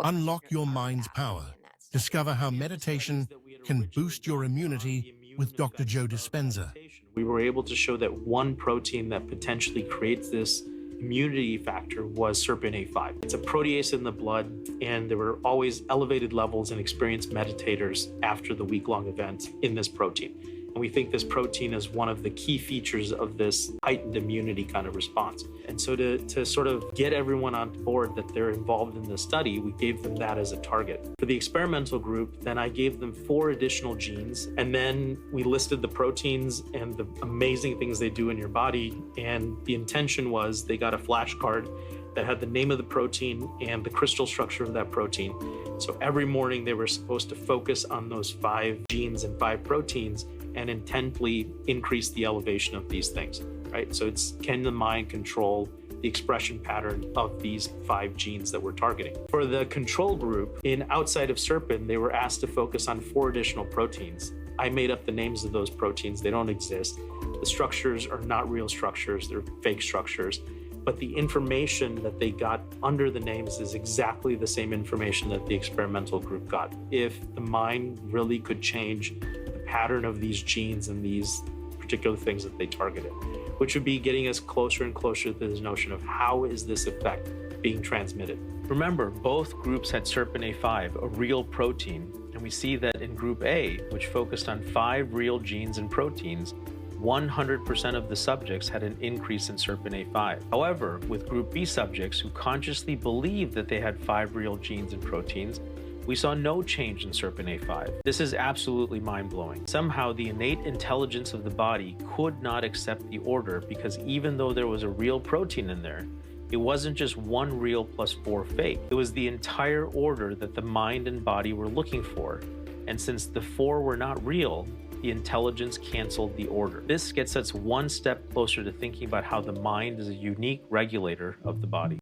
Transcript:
Unlock your mind's power. Discover how meditation can boost your immunity with Dr. Joe Dispenza. We were able to show that one protein that potentially creates this immunity factor was SERPINA5. It's a protease in the blood, and there were always elevated levels in experienced meditators after the week-long event in this protein. And we think this protein is one of the key features of this heightened immunity kind of response. And so to sort of get everyone on board that they're involved in the study, we gave them that as a target. For the experimental group, then I gave them 4 additional genes, and then we listed the proteins and the amazing things they do in your body. And the intention was they got a flashcard that had the name of the protein and the crystal structure of that protein. So every morning they were supposed to focus on those 5 genes and 5 proteins and intently increase the elevation of these things, right? So it's, can the mind control the expression pattern of these 5 genes that we're targeting? For the control group, outside of SERPIN, they were asked to focus on 4 additional proteins. I made up the names of those proteins. They don't exist. The structures are not real structures. They're fake structures. But the information that they got under the names is exactly the same information that the experimental group got. If the mind really could change the pattern of these genes and these particular things that they targeted, which would be getting us closer and closer to this notion of how is this effect being transmitted. Remember, both groups had SERPINA5, a real protein, and we see that in Group A, which focused on 5 real genes and proteins, 100% of the subjects had an increase in SERPINA5. However, with Group B subjects who consciously believed that they had 5 real genes and proteins, we saw no change in SERPINA5. This is absolutely mind-blowing. Somehow, the innate intelligence of the body could not accept the order, because even though there was a real protein in there, it wasn't just 1 real plus 4 fake. It was the entire order that the mind and body were looking for. And since the 4 were not real, the intelligence canceled the order. This gets us one step closer to thinking about how the mind is a unique regulator of the body.